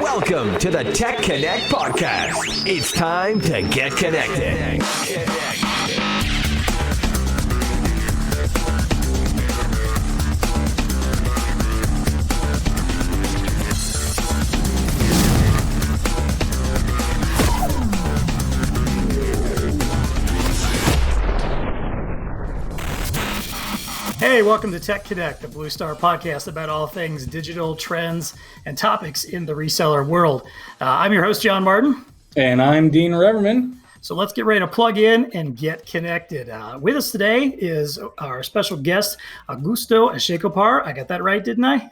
Welcome to the TEConnect podcast. It's time to get connected. Hey, welcome to TEConnect, the BlueStar podcast about all things digital trends and topics in the reseller world. I'm your host, John Martin. And I'm Dean Reverman. So let's get ready to plug in and get connected. With us today is our special guest, Augusto Echecopar. I got that right, didn't I?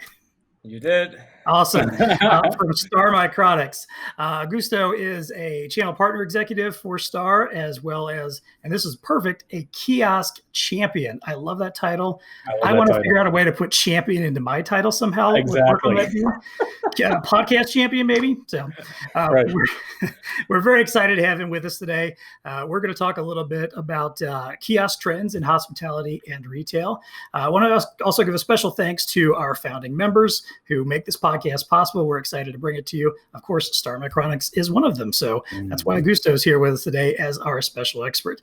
You did. Awesome. From Star Micronics. Augusto is a channel partner executive for Star, as well as, and this is perfect, a kiosk champion. I love that title. I want to figure out a way to put champion into my title somehow. Exactly. Podcast champion, maybe. So right. we're very excited to have him with us today. We're going to talk a little bit about kiosk trends in hospitality and retail. I want to also give a special thanks to our founding members who make this podcast possible. We're excited to bring it to you. Of course, Star Micronics is one of them. So that's why Augusto is here with us today as our special expert.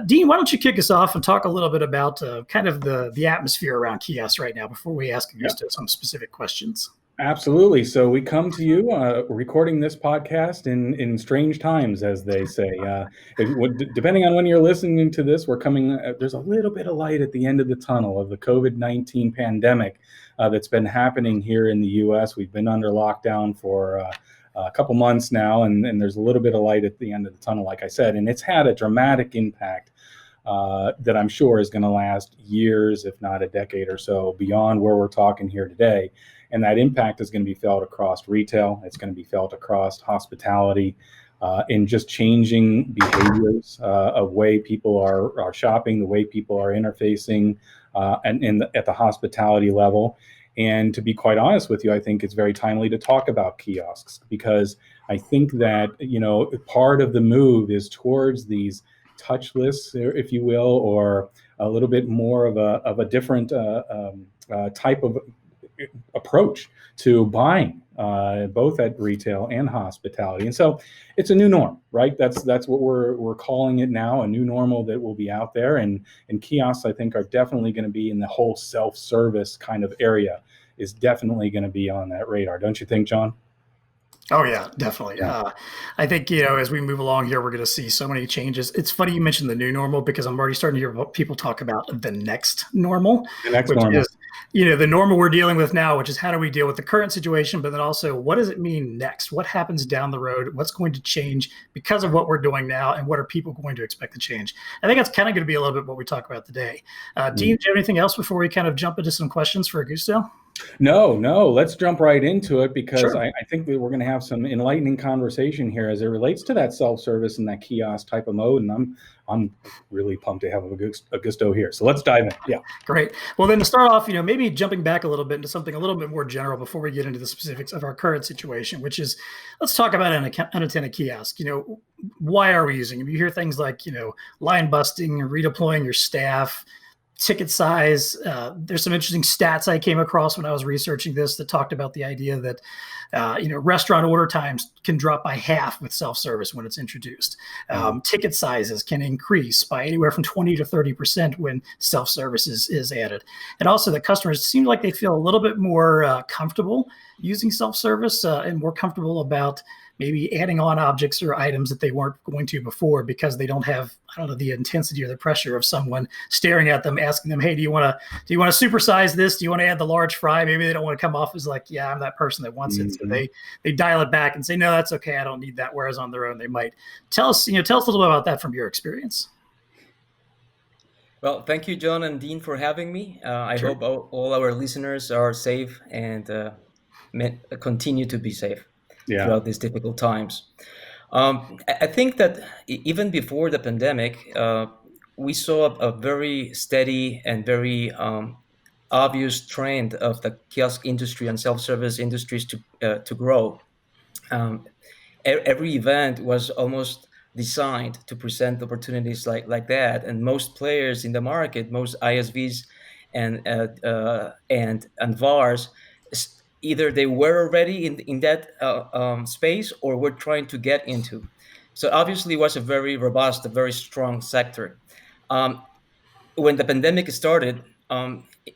Dean, why don't you kick us off and talk a little bit about kind of the atmosphere around kiosks right now before we ask Augusto some specific questions. Absolutely. So we come to you recording this podcast in strange times, as they say. Depending on when you're listening to this, we're coming. There's a little bit of light at the end of the tunnel of the COVID-19 pandemic that's been happening here in the U.S. We've been under lockdown for a couple months now, and there's a little bit of light at the end of the tunnel, like I said, and it's had a dramatic impact that I'm sure is going to last years, if not a decade or so, beyond where we're talking here today. And that impact is going to be felt across retail. It's going to be felt across hospitality, in just changing behaviors of way people are shopping, the way people are interfacing, at the hospitality level. And to be quite honest with you, I think it's very timely to talk about kiosks, because I think that, part of the move is towards these touchless, if you will, or a little bit more of a different type of approach to buying, both at retail and hospitality. And so it's a new norm, right? That's what we're calling it now, a new normal that will be out there. And kiosks, I think, are definitely going to be in the whole self-service kind of area, is definitely going to be on that radar. Don't you think, John? Oh, yeah, definitely. Yeah. I think, as we move along here, we're going to see so many changes. It's funny you mentioned the new normal, because I'm already starting to hear people talk about the next normal. The next normal. Is, the normal we're dealing with now, which is how do we deal with the current situation, but then also what does it mean next? What happens down the road? What's going to change because of what we're doing now, and what are people going to expect to change? I think that's kind of going to be a little bit what we talk about today. Dean, do you have anything else before we kind of jump into some questions for Augusto? No, let's jump right into it, because Sure. I think that we're going to have some enlightening conversation here as it relates to that self-service and that kiosk type of mode. And I'm really pumped to have Augusto here. So let's dive in. Yeah. Great. Well, then to start off, maybe jumping back a little bit into something a little bit more general before we get into the specifics of our current situation, which is, let's talk about an unattended kiosk. Why are we using them? You hear things like, line busting, redeploying your staff, ticket size. There's some interesting stats I came across when I was researching this that talked about the idea that, restaurant order times can drop by half with self-service when it's introduced. Ticket sizes can increase by anywhere from 20 to 30% when self-service is added. And also the customers seem like they feel a little bit more comfortable using self-service and more comfortable about maybe adding on objects or items that they weren't going to before, because they don't have, the intensity or the pressure of someone staring at them, asking them, hey, do you want to supersize this? Do you want to add the large fry? Maybe they don't want to come off as like, yeah, I'm that person that wants it. So they dial it back and say, no, that's okay. I don't need that. Whereas on their own, they might. Tell us a little bit about that from your experience. Well, thank you, John and Dean, for having me. I Sure. hope all our listeners are safe and continue to be safe throughout these difficult times. I think that even before the pandemic, we saw a very steady and very obvious trend of the kiosk industry and self-service industries to grow. Every event was almost designed to present opportunities like that, and most players in the market, most ISVs and VARs, either they were already in that space or were trying to get into. So obviously, it was a very robust, a very strong sector. Um, when the pandemic started,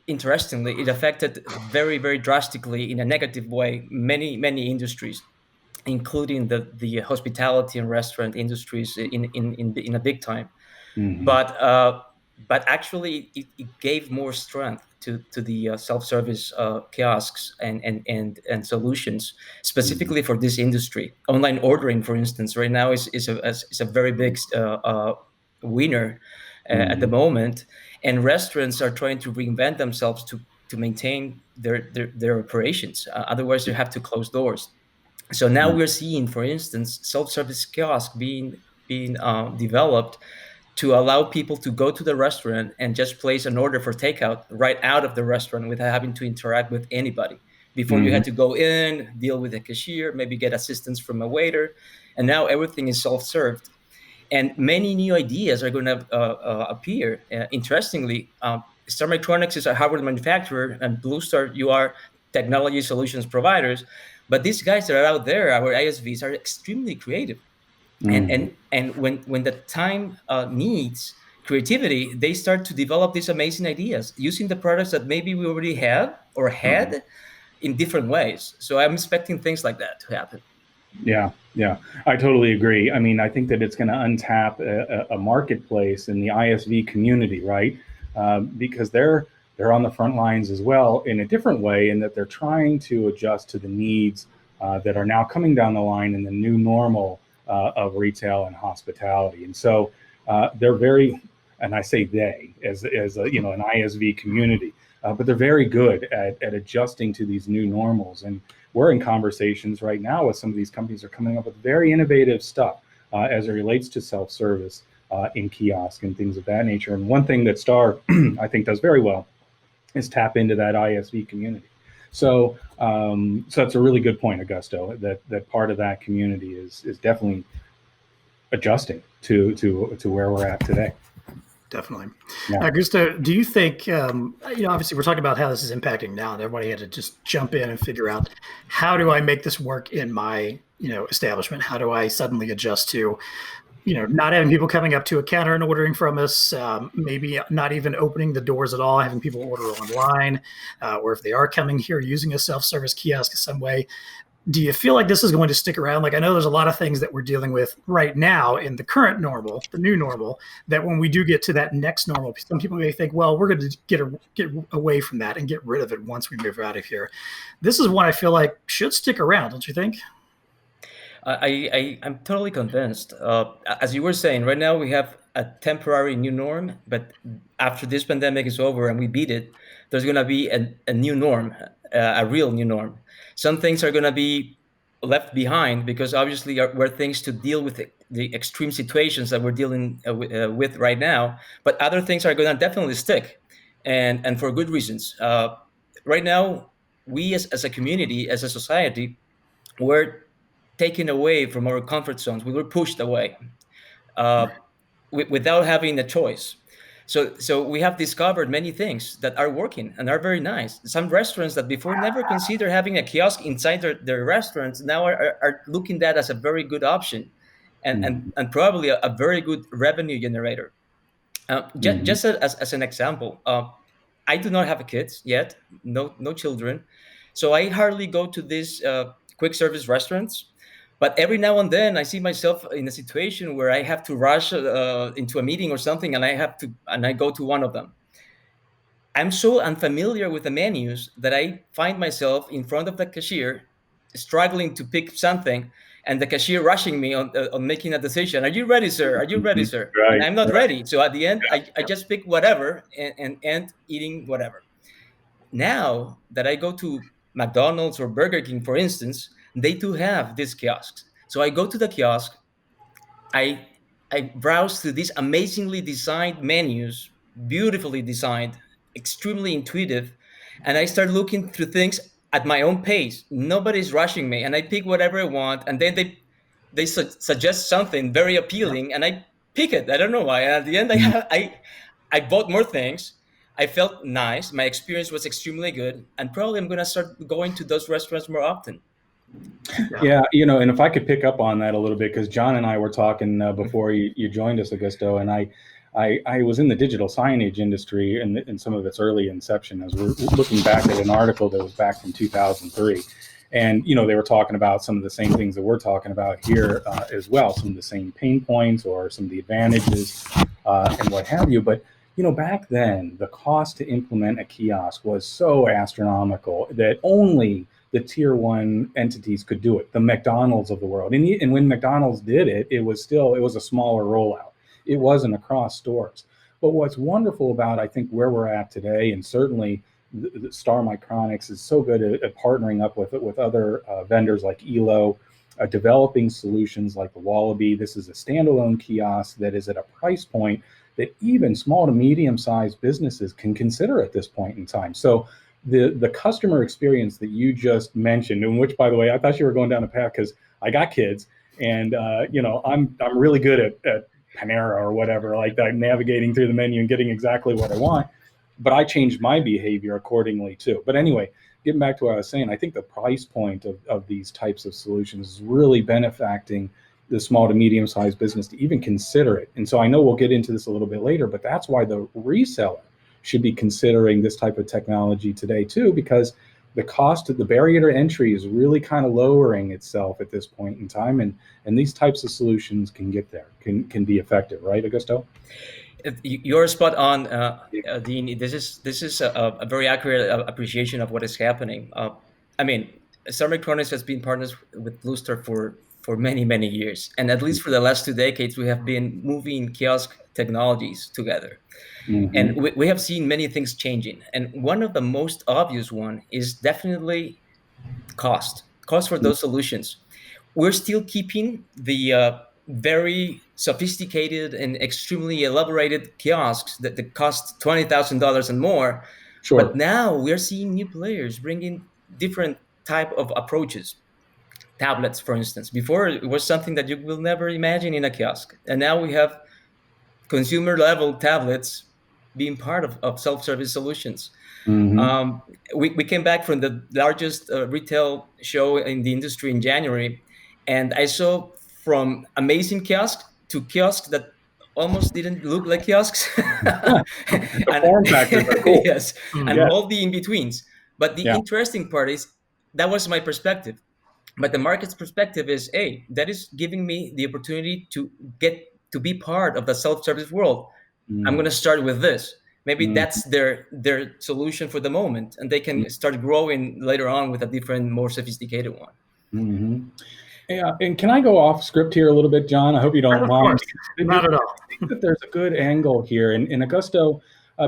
interestingly, it affected very, very drastically in a negative way many industries, including the hospitality and restaurant industries in a big time. Mm-hmm. But actually, it gave more strength to the self-service kiosks and solutions specifically for this industry. Online ordering, for instance, right now is a very big winner at the moment, and restaurants are trying to reinvent themselves to maintain their operations. Otherwise, they have to close doors. So now we're seeing, for instance, self-service kiosk being developed to allow people to go to the restaurant and just place an order for takeout right out of the restaurant without having to interact with anybody. Before you Mm-hmm. had to go in, deal with a cashier, maybe get assistance from a waiter, and now everything is self-served. And many new ideas are going to appear. Interestingly, Star Micronics is a hardware manufacturer, and BlueStar, you are technology solutions providers. But these guys that are out there, our ISVs, are extremely creative. And Mm-hmm. and when the time needs creativity, they start to develop these amazing ideas using the products that maybe we already have or Mm-hmm. had in different ways. So I'm expecting things like that to happen. Yeah, yeah, I totally agree. I mean, I think that it's going to untap a marketplace in the ISV community, right? Because they're on the front lines as well in a different way, in that they're trying to adjust to the needs that are now coming down the line in the new normal of retail and hospitality. And so they're very, and I say they as a, you know, an ISV community, but they're very good at adjusting to these new normals. And we're in conversations right now with some of these companies that are coming up with very innovative stuff as it relates to self-service in kiosk and things of that nature. And one thing that Star, I think, does very well is tap into that ISV community. So that's a really good point, Augusto. That part of that community is definitely adjusting to where we're at today. Definitely. Yeah. Augusto, do you think, obviously we're talking about how this is impacting now, and everybody had to just jump in and figure out, how do I make this work in my, establishment? How do I suddenly adjust to, not having people coming up to a counter and ordering from us, maybe not even opening the doors at all, having people order online, or if they are coming here using a self-service kiosk in some way. Do you feel like this is going to stick around? Like, I know there's a lot of things that we're dealing with right now in the current normal, the new normal, that when we do get to that next normal, some people may think, well, we're going to get away from that and get rid of it once we move out of here. This is one I feel like should stick around, don't you think? I'm totally convinced. As you were saying, right now we have a temporary new norm, but after this pandemic is over and we beat it, there's going to be a new norm, a real new norm. Some things are going to be left behind because obviously we're things to deal with the extreme situations that we're dealing with right now, but other things are going to definitely stick, and for good reasons. Right now, we as a community, as a society, we're taken away from our comfort zones. We were pushed away without having a choice. So we have discovered many things that are working and are very nice. Some restaurants that before never considered having a kiosk inside their restaurants now are looking at that as a very good option, and probably a very good revenue generator. Just as an example, I do not have kids yet, no children, so I hardly go to these quick service restaurants. But every now and then, I see myself in a situation where I have to rush into a meeting or something, and I go to one of them. I'm so unfamiliar with the menus that I find myself in front of the cashier, struggling to pick something, and the cashier rushing me on making a decision. Are you ready, sir? Are you ready, sir? Right, And I'm not right. ready. So at the end, I just pick whatever and end eating whatever. Now that I go to McDonald's or Burger King, for instance, they do have these kiosks. So I go to the kiosk, I I browse through these amazingly designed menus, beautifully designed, extremely intuitive, and I start looking through things at my own pace. Nobody's rushing me, and I pick whatever I want, and then they suggest something very appealing, and I pick it. I don't know why. And at the end, I bought more things. I felt nice. My experience was extremely good, and probably I'm going to start going to those restaurants more often. Yeah, and if I could pick up on that a little bit, because John and I were talking before you joined us, Augusto, and I was in the digital signage industry in some of its early inception. As we're looking back at an article that was back from 2003, and they were talking about some of the same things that we're talking about here as well, some of the same pain points or some of the advantages and what have you. But back then, the cost to implement a kiosk was so astronomical that only the tier one entities could do it, the McDonald's of the world. And when McDonald's did it, it was a smaller rollout. It wasn't across stores. But what's wonderful about, I think, where we're at today, and certainly the Star Micronics is so good at partnering up with other vendors like Elo, developing solutions like the Wallaby. This is a standalone kiosk that is at a price point that even small to medium-sized businesses can consider at this point in time. So the customer experience that you just mentioned, and which, by the way, I thought you were going down a path because I got kids, and I'm really good at Panera or whatever like that, navigating through the menu and getting exactly what I want. But I changed my behavior accordingly too. But anyway, getting back to what I was saying, I think the price point of these types of solutions is really benefiting the small to medium-sized business to even consider it. And so I know we'll get into this a little bit later, but that's why the reseller should be considering this type of technology today too, because the cost of the barrier to entry is really kind of lowering itself at this point in time, and these types of solutions can get there, can be effective, right, Augusto? You're spot on, Dean. This is a very accurate appreciation of what is happening. I mean, Star Micronics has been partners with BlueStar for many years, and at least for the last 2 decades, we have been moving kiosk technologies together. Mm-hmm. And we have seen many things changing. And one of the most obvious one is definitely cost for those solutions. We're still keeping the very sophisticated and extremely elaborated kiosks that cost $20,000 and more. Sure. But now we're seeing new players bringing different type of approaches. Tablets, for instance. Before, it was something that you will never imagine in a kiosk. And now we have consumer level tablets being part of self-service solutions. Mm-hmm. We came back from the largest retail show in the industry in January, and I saw from amazing kiosks to kiosks that almost didn't look like kiosks. The form factors are cool. Yes, and all the in-betweens. But the interesting part is that was my perspective. But the market's perspective is, hey, that is giving me the opportunity to get to be part of the self-service world. I'm going to start with this. Maybe that's their solution for the moment, and they can start growing later on with a different, more sophisticated one. Mm-hmm. Yeah, and can I go off script here a little bit, John? I hope you don't mind. Not at all. I think that there's a good angle here, and Augusto,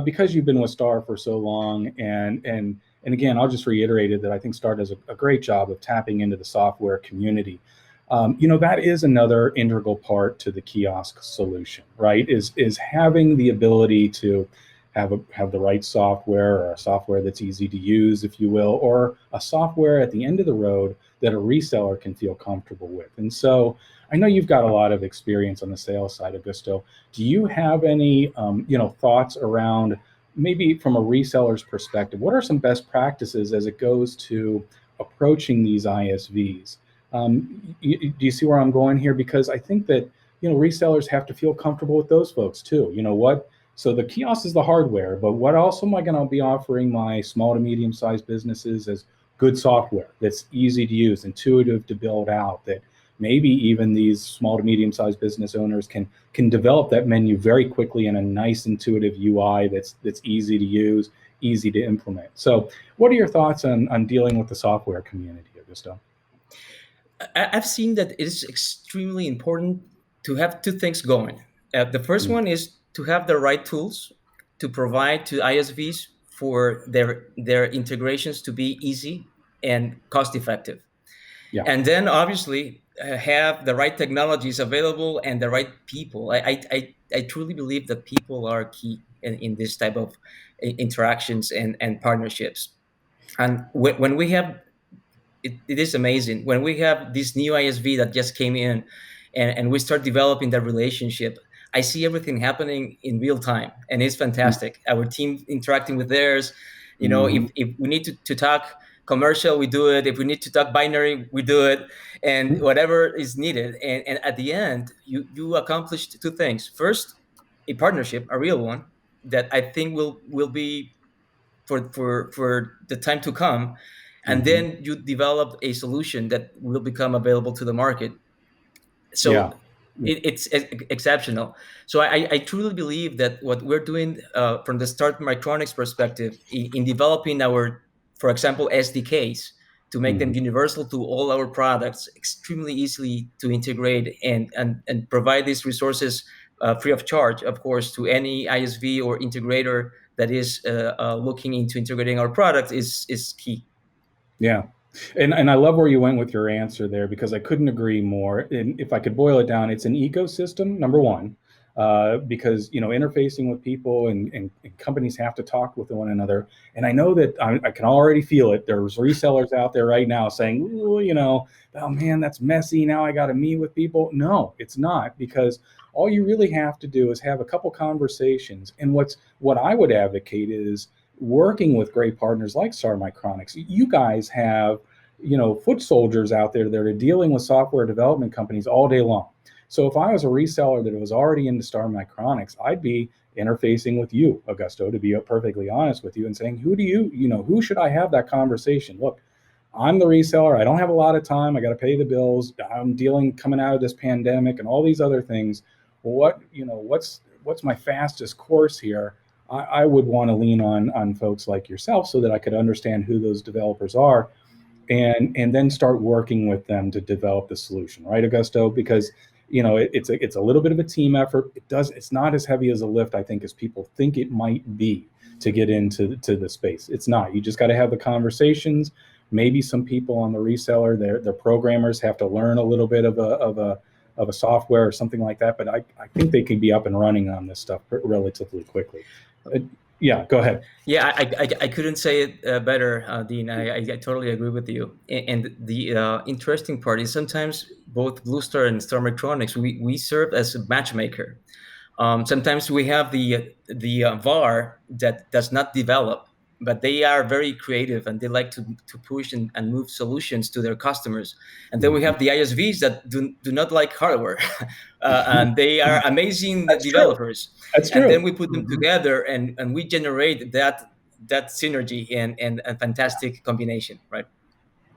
because you've been with Star for so long, and again, I'll just reiterate it that I think Star does a great job of tapping into the software community. That is another integral part to the kiosk solution, right? Is having the ability to have the right software, or a software that's easy to use, if you will, or a software at the end of the road that a reseller can feel comfortable with. And so I know you've got a lot of experience on the sales side, Augusto. Do you have any thoughts around, maybe from a reseller's perspective, what are some best practices as it goes to approaching these ISVs? Do you see where I'm going here? Because I think that resellers have to feel comfortable with those folks too. So the kiosk is the hardware, but what else am I going to be offering my small to medium-sized businesses as good software that's easy to use, intuitive to build out, that maybe even these small to medium-sized business owners can develop that menu very quickly in a nice intuitive UI that's easy to use, easy to implement. So what are your thoughts on dealing with the software community, Augusto? I've seen that it is extremely important to have two things going. The first one is to have the right tools to provide to ISVs for their integrations to be easy and cost effective. Yeah. And then obviously have the right technologies available and the right people. I truly believe that people are key in this type of interactions and partnerships. And when we have, it is amazing. When we have this new ISV that just came in and we start developing that relationship, I see everything happening in real time, and it's fantastic. Our team interacting with theirs. If we need to talk commercial, we do it. If we need to talk binary, we do it, and whatever is needed. And at the end, you accomplished two things. First, a partnership, a real one, that I think will be for the time to come, and then you develop a solution that will become available to the market. So it's exceptional. So I truly believe that what we're doing from the start Micronics perspective in developing our, for example, SDKs to make them universal to all our products, extremely easily to integrate and provide these resources free of charge, of course, to any ISV or integrator that is looking into integrating our product is key. Yeah. And I love where you went with your answer there, because I couldn't agree more. And if I could boil it down, it's an ecosystem, number one, because, interfacing with people and companies have to talk with one another. And I know that I can already feel it. There's resellers out there right now saying, oh man, that's messy. Now I got to meet with people. No, it's not, because all you really have to do is have a couple conversations. And what I would advocate is working with great partners like Star Micronics. You guys have, foot soldiers out there that are dealing with software development companies all day long. So if I was a reseller that was already into Star Micronics, I'd be interfacing with you, Augusto, to be perfectly honest with you, and saying, who should I have that conversation? Look, I'm the reseller. I don't have a lot of time. I got to pay the bills. I'm coming out of this pandemic and all these other things. What's my fastest course here? I would want to lean on folks like yourself so that I could understand who those developers are, and then start working with them to develop the solution, right, Augusto? Because it's a little bit of a team effort. It's not as heavy as a lift, I think, as people think it might be to get into the space. It's not. You just got to have the conversations. Maybe some people on the reseller, their programmers have to learn a little bit of a software or something like that, but I think they can be up and running on this stuff relatively quickly. Yeah, go ahead. Yeah, I couldn't say it better, Dean. I totally agree with you. And the interesting part is sometimes both BlueStar and Star Micronics, we serve as a matchmaker. Sometimes we have the VAR that does not develop, but they are very creative and they like to push and move solutions to their customers. And then we have the ISVs that do not like hardware, and they are amazing developers. That's true. And then we put them together and we generate that synergy and a fantastic combination, right?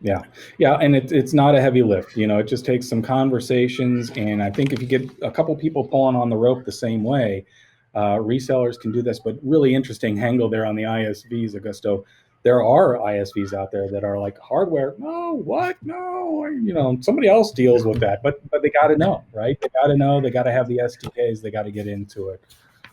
Yeah, and it's not a heavy lift. It just takes some conversations, and I think if you get a couple people pulling on the rope the same way, resellers can do this. But really interesting angle there on the ISVs, Augusto. There are ISVs out there that are like, hardware, no, what, no, somebody else deals with that, but they got to know, right? They got to know, they got to have the SDKs, they got to get into it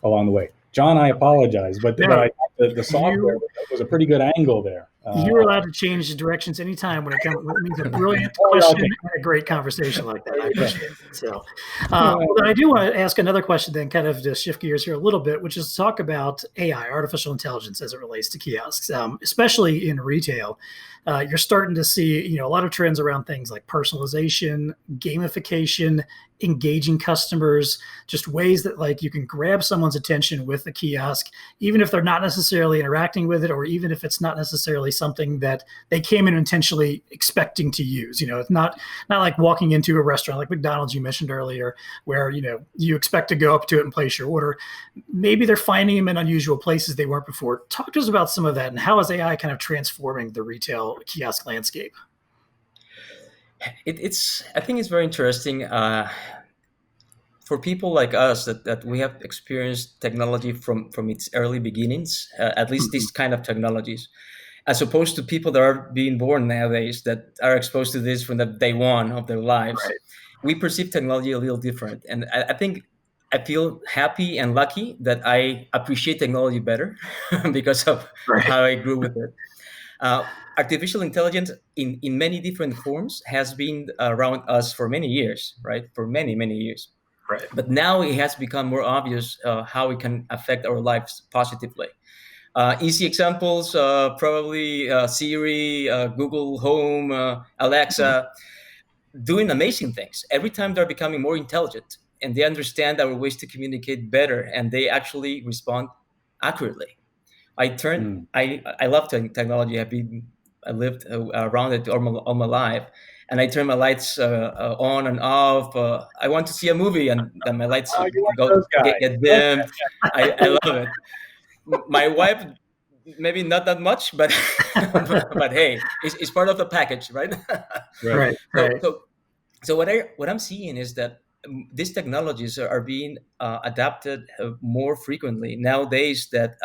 along the way. John, I apologize, but I thought the software was a pretty good angle there. You're allowed to change directions anytime when it means a brilliant question and a great conversation like that. I appreciate it. So, but I do want to ask another question then, kind of to shift gears here a little bit, which is to talk about AI, artificial intelligence, as it relates to kiosks, especially in retail. You're starting to see, a lot of trends around things like personalization, gamification, engaging customers, just ways that like you can grab someone's attention with the kiosk, even if they're not necessarily interacting with it, or even if it's not necessarily something that they came in intentionally expecting to use. It's not like walking into a restaurant like McDonald's you mentioned earlier, where you expect to go up to it and place your order. Maybe they're finding them in unusual places they weren't before. Talk to us about some of that and how is AI kind of transforming the retail kiosk landscape? I think it's very interesting for people like us that we have experienced technology from its early beginnings, at least these kind of technologies, as opposed to people that are being born nowadays that are exposed to this from the day one of their lives. Right. We perceive technology a little different. And I think I feel happy and lucky that I appreciate technology better because of how I grew with it. Artificial intelligence in many different forms has been around us for many years, right? For many, many years. Right. But now it has become more obvious how it can affect our lives positively. Easy examples, probably Siri, Google Home, Alexa, doing amazing things. Every time they're becoming more intelligent. and they understand our ways to communicate better, and they actually respond accurately. I love technology. I lived around it all my life, and I turn my lights on and off. I want to see a movie, and then my lights You're one of those guys. get dimmed. I love it. My wife, maybe not that much, but but hey, it's part of the package, right? Right. So what I'm seeing is that these technologies are being adapted more frequently nowadays. That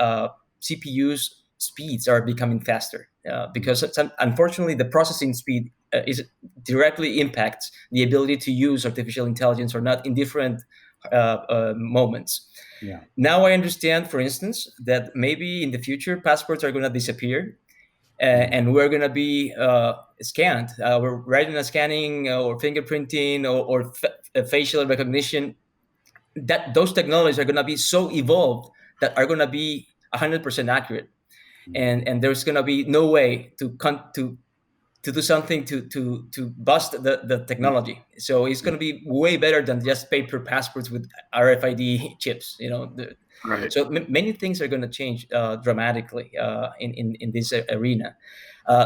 CPU's speeds are becoming faster because unfortunately the processing speed is directly impacts the ability to use artificial intelligence or not in different moments. Yeah. Now I understand, for instance, that maybe in the future passports are going to disappear, and we're going to be scanned. We're retina scanning or fingerprinting or facial recognition. That those technologies are going to be so evolved that are going to be 100% accurate, and there's going to be no way to do something to bust the technology. So it's going to be way better than just paper passports with RFID chips. Right. So many things are going to change dramatically in this arena.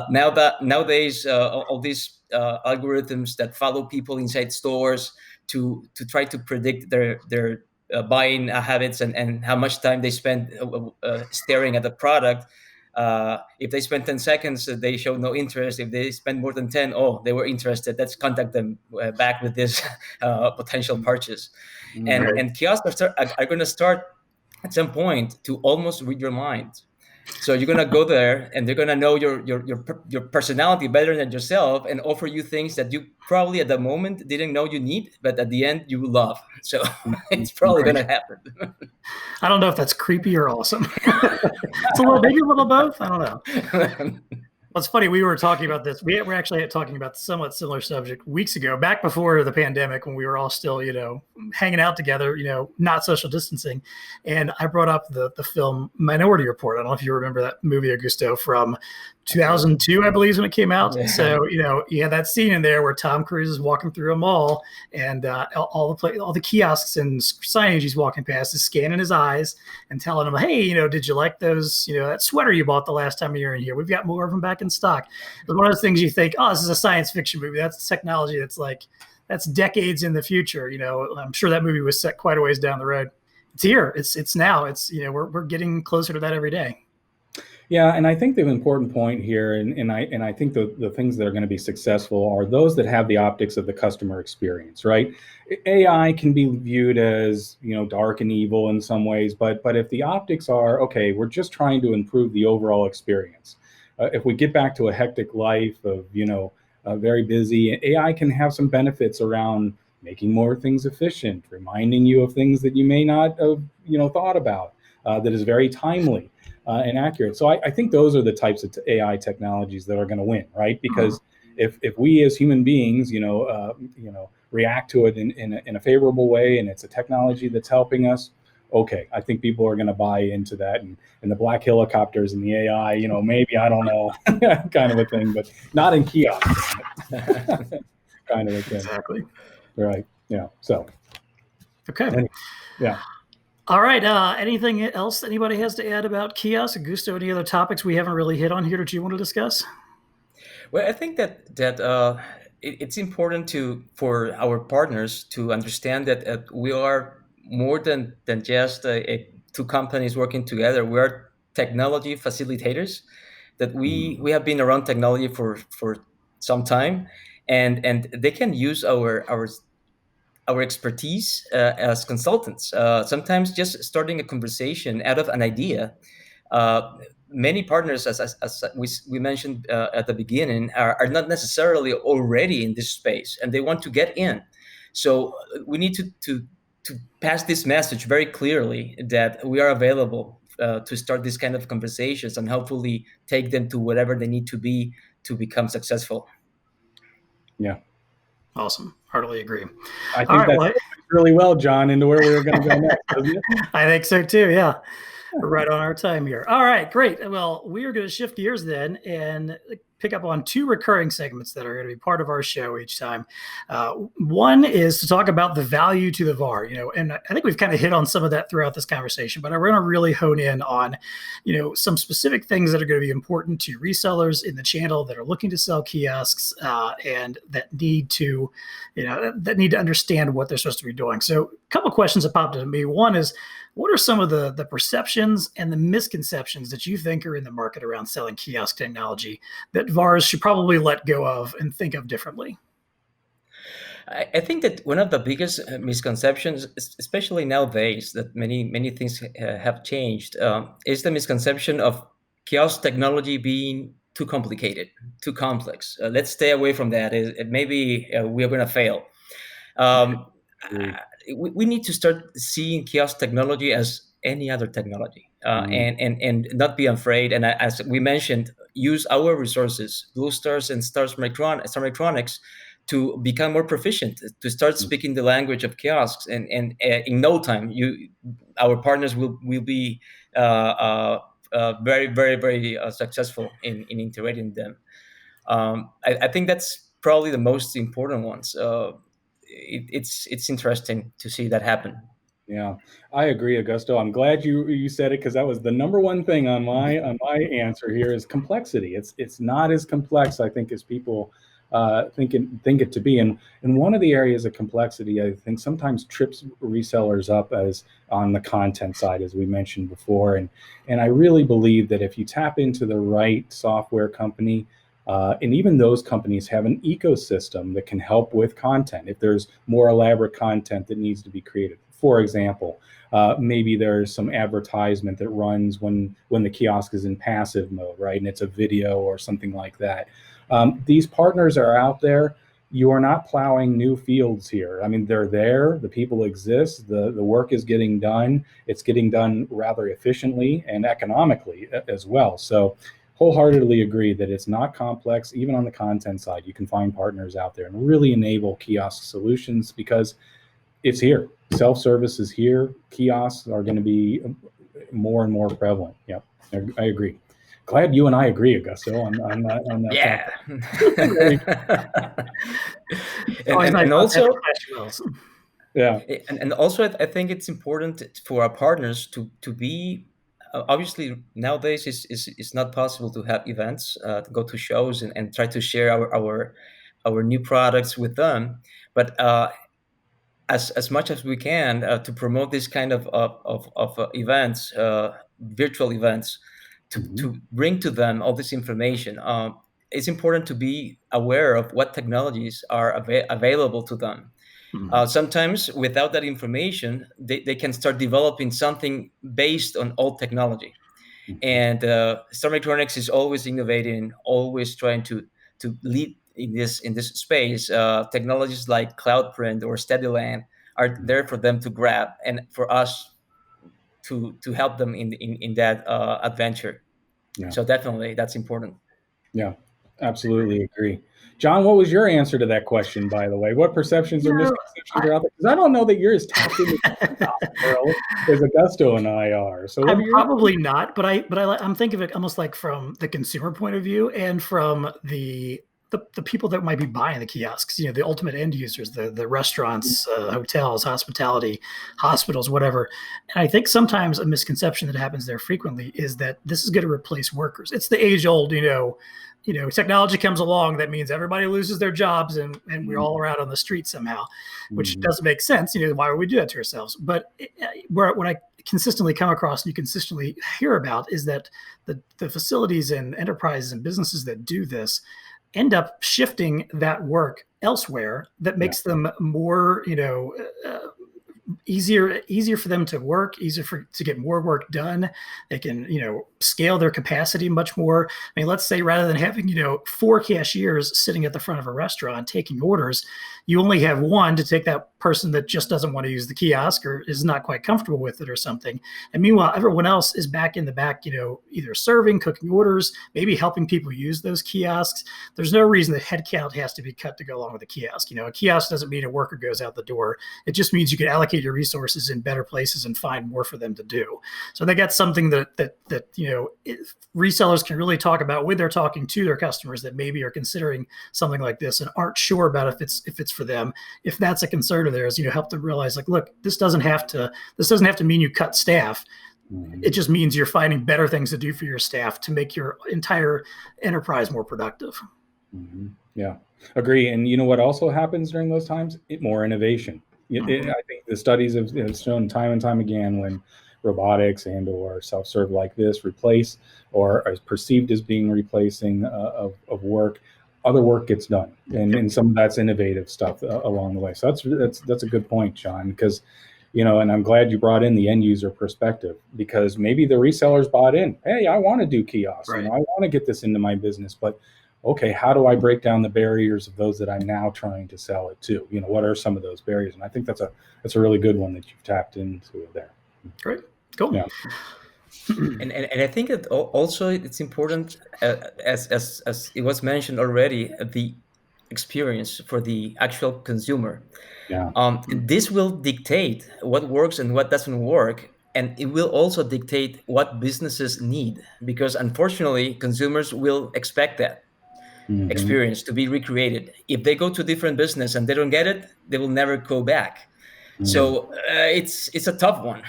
Nowadays, all these algorithms that follow people inside stores to try to predict their buying habits and how much time they spend staring at the product. If they spend 10 seconds, they show no interest. If they spend more than 10, oh, they were interested. Let's contact them back with this potential purchase. And kiosks are going to start at some point to almost read your mind. So you're gonna go there, and they're gonna know your personality better than yourself, and offer you things that you probably at the moment didn't know you need, but at the end you love. So it's probably gonna happen. I don't know if that's creepy or awesome. It's maybe a little both. I don't know. Well, it's funny. We were talking about this. We were actually talking about somewhat similar subject weeks ago, back before the pandemic, when we were all still, hanging out together, not social distancing. And I brought up the film Minority Report. I don't know if you remember that movie, Augusto, from 2002, I believe, is when it came out. Yeah. So, you had that scene in there where Tom Cruise is walking through a mall, and all the kiosks and signage he's walking past is scanning his eyes and telling him, hey, did you like those, that sweater you bought the last time you were in here? We've got more of them back in stock. It's one of those things you think, oh, this is a science fiction movie. That's technology that's decades in the future. I'm sure that movie was set quite a ways down the road. It's here. It's now. We're getting closer to that every day. Yeah, and I think the important point here, and I think the things that are going to be successful are those that have the optics of the customer experience, right? AI can be viewed as, dark and evil in some ways, but if the optics are, okay, we're just trying to improve the overall experience. If we get back to a hectic life of, very busy, AI can have some benefits around making more things efficient, reminding you of things that you may not have, thought about, that is very timely. And accurate. So I think those are the types of AI technologies that are going to win, right? Because if we as human beings, react to it in a favorable way, and it's a technology that's helping us, okay, I think people are going to buy into that. And the black helicopters and the AI, maybe, I don't know, kind of a thing, but not in kiosks. Kind of a thing. Exactly. Right. Yeah. So. Okay. Anyway, yeah. All right. Anything else anybody has to add about kiosks? Augusto, any other topics we haven't really hit on here that you want to discuss? Well, I think that it's important for our partners to understand that we are more than just two companies working together. We are technology facilitators. That we have been around technology for some time, and they can use our expertise as consultants. Sometimes just starting a conversation out of an idea. Many partners, as we mentioned at the beginning, are not necessarily already in this space, and they want to get in. So we need to pass this message very clearly that we are available to start this kind of conversations and hopefully take them to whatever they need to be to become successful. Yeah. Awesome. Heartily agree. I think that's really well, John, into where we were going to go next, doesn't it? I think so too. Yeah. We're right on our time here. All right, great. Well, we are going to shift gears then and pick up on two recurring segments that are going to be part of our show each time. One is to talk about the value to the VAR, and I think we've kind of hit on some of that throughout this conversation, but I want to really hone in on, some specific things that are going to be important to resellers in the channel that are looking to sell kiosks and that need to understand what they're supposed to be doing. So a couple of questions that popped into me. One is, what are some of the perceptions and the misconceptions that you think are in the market around selling kiosk technology that VARs should probably let go of and think of differently? I think that one of the biggest misconceptions, especially nowadays, that many things have changed, is the misconception of kiosk technology being too complicated, too complex. Let's stay away from that. Maybe we are going to fail. We need to start seeing kiosk technology as any other technology, and not be afraid. And as we mentioned, use our resources, BlueStars and Star Micronics, to become more proficient, to start speaking the language of kiosks, and in no time, our partners will be very, very, very successful in integrating them. I think that's probably the most important ones. It's interesting to see that happen. Yeah, I agree, Augusto. I'm glad you said it, because that was the number one thing on my answer here is complexity. It's not as complex, I think, as people think it to be. And one of the areas of complexity, I think, sometimes trips resellers up as on the content side, as we mentioned before. And I really believe that if you tap into the right software company, and even those companies have an ecosystem that can help with content. If there's more elaborate content that needs to be created, for example, maybe there's some advertisement that runs when the kiosk is in passive mode, right? And it's a video or something like that. These partners are out there. You are not plowing new fields here. I mean, they're there. The people exist. The work is getting done. It's getting done rather efficiently and economically as well. So wholeheartedly agree that it's not complex. Even on the content side, you can find partners out there and really enable kiosk solutions, because it's here. Self-service is here. Kiosks are going to be more and more prevalent. Yep, I agree. Glad you and I agree, Augusto, on that. Yeah. and also, yeah. And also, I think it's important for our partners to be. Obviously, nowadays it's not possible to have events, to go to shows and try to share our new products with them. But as much as we can, to promote this kind of events, virtual events, to bring to them all this information. It's important to be aware of what technologies are available to them. Sometimes without that information, they can start developing something based on old technology. And Star Micronics is always innovating, always trying to lead in this space. Technologies like CloudPrint or SteadyLand are there for them to grab, and for us to help them in that adventure. Yeah. So definitely that's important. Yeah, absolutely agree. John, what was your answer to that question, by the way? What perceptions or misconceptions are out there? Because I don't know that you're as tapped into the world as Augusto and I are. So I'm probably not, but I'm thinking of it almost like from the consumer point of view and from the people that might be buying the kiosks, the ultimate end users, the restaurants, hotels, hospitality, hospitals, whatever. And I think sometimes a misconception that happens there frequently is that this is going to replace workers. It's the age old, technology comes along, that means everybody loses their jobs and we're all out on the street somehow, which doesn't make sense. Why would we do that to ourselves? But what I consistently come across and you consistently hear about is that the facilities and enterprises and businesses that do this end up shifting that work elsewhere that makes them more, easier for them to work, to get more work done. They can, scale their capacity much more. I mean, let's say rather than having, 4 cashiers sitting at the front of a restaurant taking orders, you only have one to take that person that just doesn't want to use the kiosk or is not quite comfortable with it or something. And meanwhile, everyone else is back in the back, either serving, cooking orders, maybe helping people use those kiosks. There's no reason that headcount has to be cut to go along with a kiosk. A kiosk doesn't mean a worker goes out the door. It just means you can allocate your your resources in better places and find more for them to do. So they got something that resellers can really talk about when they're talking to their customers that maybe are considering something like this and aren't sure about if it's for them. If that's a concern of theirs, help them realize, like, look, this doesn't have to mean you cut staff. It just means you're finding better things to do for your staff to make your entire enterprise more productive. Mm-hmm. Yeah, agree. And what also happens during those times? More innovation. I think the studies have shown time and time again when robotics and or self-serve like this replace or is perceived as being replacing of work, other work gets done, and some of that's innovative stuff along the way. So that's a good point, John, because and I'm glad you brought in the end user perspective, because maybe the resellers bought in. Hey, I want to do kiosks. Right. I want to get this into my business, but okay, how do I break down the barriers of those that I'm now trying to sell it to? What are some of those barriers? And I think that's a really good one that you've tapped into there. Great, cool. Yeah. And I think that also it's important, as it was mentioned already, the experience for the actual consumer. Yeah. This will dictate what works and what doesn't work, and it will also dictate what businesses need, because unfortunately consumers will expect that experience to be recreated. If they go to a different business and they don't get it, they will never go back. So it's a tough one.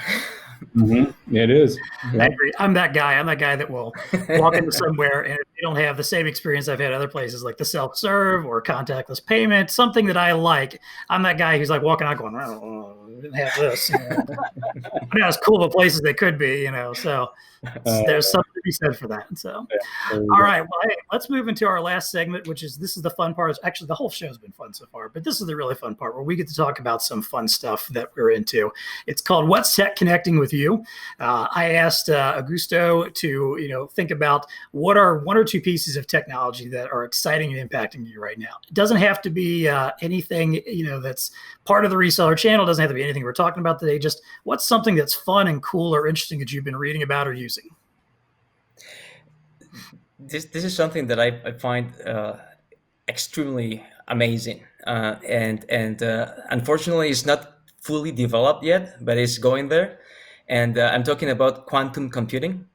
It is. I agree. I'm that guy that will walk into somewhere and if they don't have the same experience I've had other places, like the self-serve or contactless payment, something that I like. I'm that guy who's like walking out going, I don't know, we didn't have this. But as cool of a place as they could be, so there's something to be said for that. So, all right, well, hey, let's move into our last segment, this is the fun part. Actually, the whole show's been fun so far, but this is the really fun part where we get to talk about some fun stuff that we're into. It's called What's Tech Connecting with You. I asked Augusto to, think about what are one or two pieces of technology that are exciting and impacting you right now. It doesn't have to be anything, that's part of the reseller channel. It doesn't have to be anything we're talking about today. Just what's something that's fun and cool or interesting that you've been reading about or using? This is something that I find extremely amazing, and unfortunately, it's not fully developed yet, but it's going there. And I'm talking about quantum computing.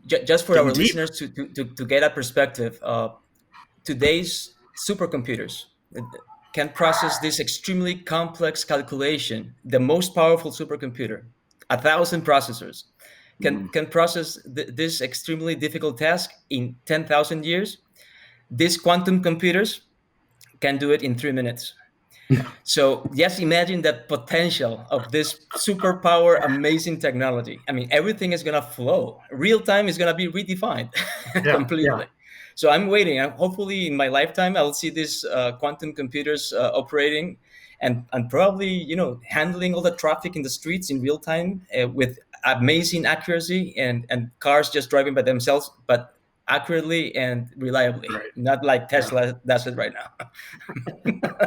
Just for our listeners to get a perspective, today's supercomputers can process this extremely complex calculation. The most powerful supercomputer, 1,000 processors, can process this extremely difficult task in 10,000 years. These quantum computers can do it in 3 minutes. So just imagine that potential of this superpower, amazing technology. I mean, everything is going to flow. Real time is going to be redefined completely. Yeah. So I'm waiting. Hopefully in my lifetime, I'll see these quantum computers operating and probably, handling all the traffic in the streets in real time with amazing accuracy and cars just driving by themselves, but accurately and reliably, not like Tesla does it right now.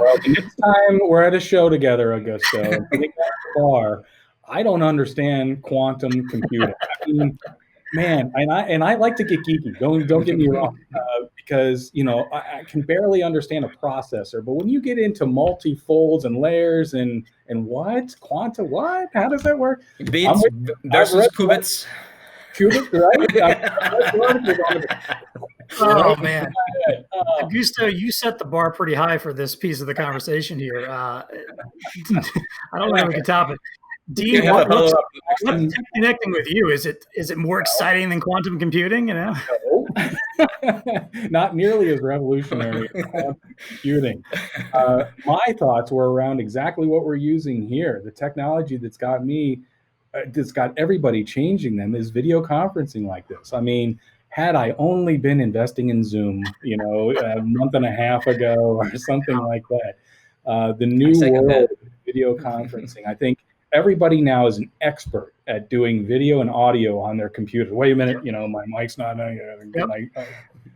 Well, the next time we're at a show together, Augusto, bar, I don't understand quantum computing. I mean, man, and I like to get geeky. Don't get me wrong, because I can barely understand a processor. But when you get into multi-folds and layers and what quanta, what? How does that work? Bits versus qubits. Qubits, right? Oh man, Augusto, you set the bar pretty high for this piece of the conversation here. I don't know if we can top it. Dean, what's connecting with you? Is it more exciting than quantum computing? No, not nearly as revolutionary as quantum computing. My thoughts were around exactly what we're using here. The technology that's got me, that's got everybody changing them, is video conferencing like this. I mean, had I only been investing in Zoom, a month and a half ago or something like that, the new world of video conferencing, I think everybody now is an expert at doing video and audio on their computer. Wait a minute, my mic's not on,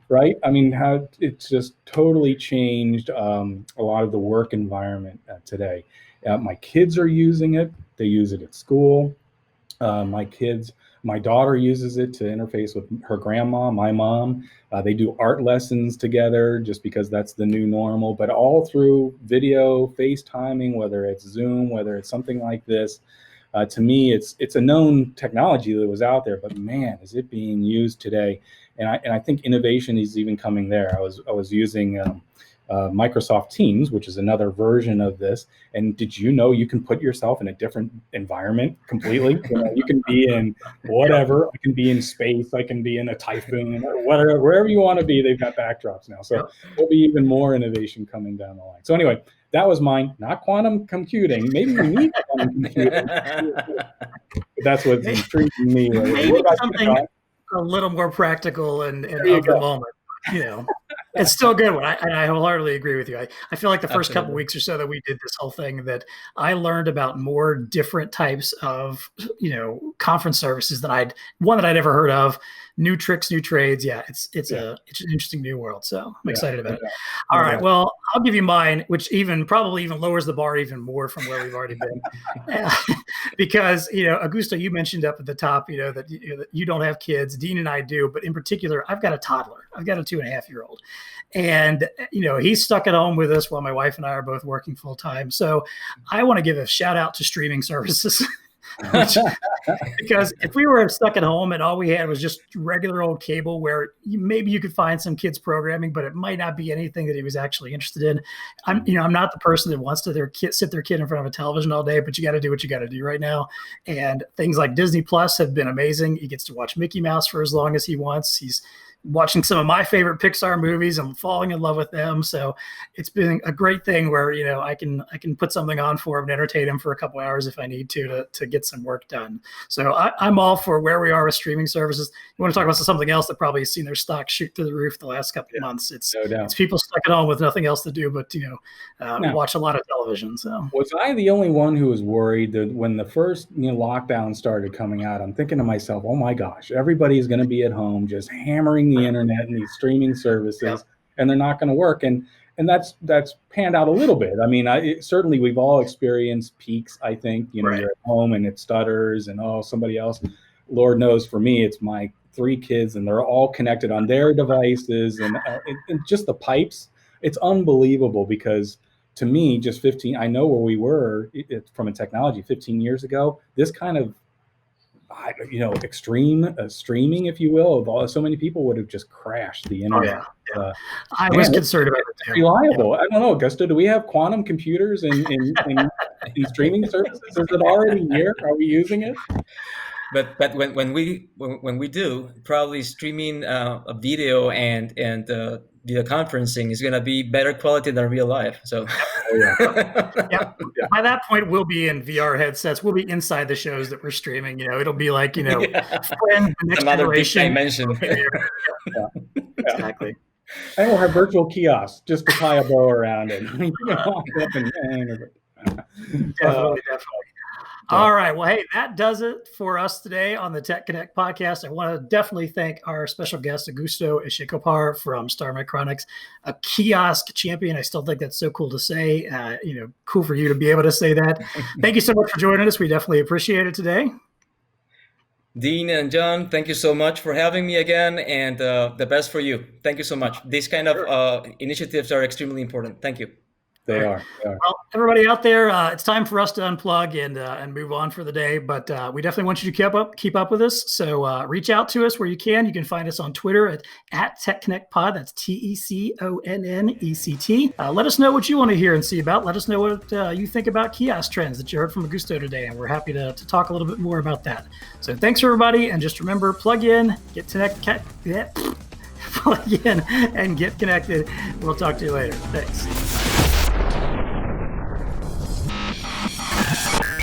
right? I mean, how it's just totally changed a lot of the work environment today. My kids are using it. They use it at school. My kids My daughter uses it to interface with her grandma, my mom. They do art lessons together just because that's the new normal, but all through video, FaceTiming, whether it's Zoom, whether it's something like this. To me, it's a known technology that was out there, but man, is it being used today? And I think innovation is even coming there. I was using Microsoft Teams, which is another version of this. And did you know you can put yourself in a different environment completely? You can be in whatever. I can be in space. I can be in a typhoon or whatever, wherever you want to be. They've got backdrops now. So there'll be even more innovation coming down the line. So anyway, that was mine. Not quantum computing. Maybe we need quantum computing. But that's what's intriguing me. Maybe something a little more practical and of the moment. It's still a good one. I wholeheartedly agree with you. I feel like the first couple weeks or so that we did this whole thing, that I learned about more different types of, conference services that I'd never heard of. New tricks, new trades. Yeah, it's an interesting new world. So I'm excited about it. All right. Well, I'll give you mine, which probably even lowers the bar even more from where we've already been. Because, Augusto, you mentioned up at the top, that you don't have kids. Dean and I do, but in particular, I've got a toddler. I've got a 2.5-year-old. And, he's stuck at home with us while my wife and I are both working full time. So I want to give a shout out to streaming services. Because if we were stuck at home and all we had was just regular old cable, where maybe you could find some kids programming, but it might not be anything that he was actually interested in. I'm not the person that wants to sit their kid in front of a television all day, but you got to do what you got to do right now. And things like Disney Plus have been amazing. He gets to watch Mickey Mouse for as long as he wants. He's watching some of my favorite Pixar movies and falling in love with them. So it's been a great thing where, I can put something on for him and entertain him for a couple hours if I need to get some work done. So I'm all for where we are with streaming services. You want to talk about something else that probably has seen their stock shoot through the roof the last couple of months. It's people stuck at home with nothing else to do but, watch a lot of television. So was I the only one who was worried that when the first lockdown started coming out? I'm thinking to myself, oh my gosh, everybody's going to be at home just hammering the internet and these streaming services, and they're not going to work. And that's panned out a little bit. I mean, certainly we've all experienced peaks. I think you're at home and it stutters and somebody else. Lord knows for me, it's my 3 kids and they're all connected on their devices and just the pipes. It's unbelievable because to me, just 15. I know where we were from a technology 15 years ago. This kind of extreme streaming, if you will, of so many people would have just crashed the internet. I was concerned about it. Reliable. I don't know, Augusto, do we have quantum computers in streaming services? Is it already here? Are we using it? But when we do, probably streaming a video and video conferencing is going to be better quality than real life. So by that point, we'll be in VR headsets. We'll be inside the shows that we're streaming. It'll be like Friends, the next another generation. big dimension. Exactly. And we'll have virtual kiosks just to tie a bow around it. Definitely. All right. Well, hey, that does it for us today on the TEConnect podcast. I want to definitely thank our special guest, Augusto Echecopar from Star Micronics, a kiosk champion. I still think that's so cool to say. Cool for you to be able to say that. Thank you so much for joining us. We definitely appreciate it today. Dean and John, thank you so much for having me again, and the best for you. Thank you so much. These kind of initiatives are extremely important. Thank you. They are. Well, everybody out there, it's time for us to unplug and move on for the day. But we definitely want you to keep up with us. So reach out to us where you can. You can find us on Twitter at TEConnectPod. That's TEConnect. Let us know what you want to hear and see about. Let us know what you think about kiosk trends that you heard from Augusto today, and we're happy to talk a little bit more about that. So thanks everybody, and just remember, plug in, plug in, and get connected. We'll talk to you later. Thanks.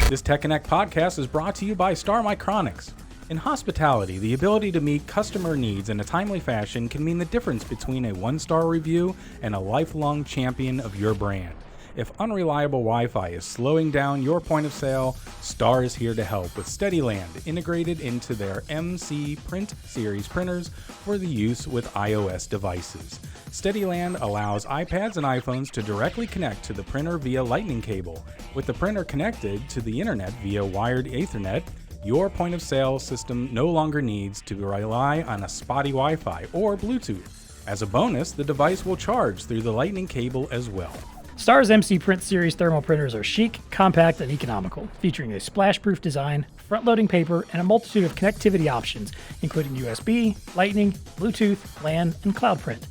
This TEConnect podcast is brought to you by Star Micronics. In hospitality, the ability to meet customer needs in a timely fashion can mean the difference between a one-star review and a lifelong champion of your brand. If unreliable Wi-Fi is slowing down your point of sale, Star is here to help with SteadyLand integrated into their MC Print series printers for the use with iOS devices. SteadyLand allows iPads and iPhones to directly connect to the printer via Lightning cable. With the printer connected to the internet via wired Ethernet, your point-of-sale system no longer needs to rely on a spotty Wi-Fi or Bluetooth. As a bonus, the device will charge through the Lightning cable as well. Star's MC Print Series thermal printers are chic, compact, and economical, featuring a splash-proof design, front-loading paper, and a multitude of connectivity options, including USB, Lightning, Bluetooth, LAN, and Cloud Print.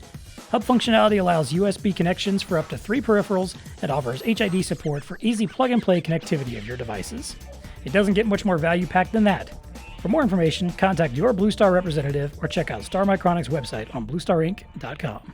Hub functionality allows USB connections for up to 3 peripherals and offers HID support for easy plug-and-play connectivity of your devices. It doesn't get much more value-packed than that. For more information, contact your BlueStar representative or check out Star Micronics' website on bluestarinc.com.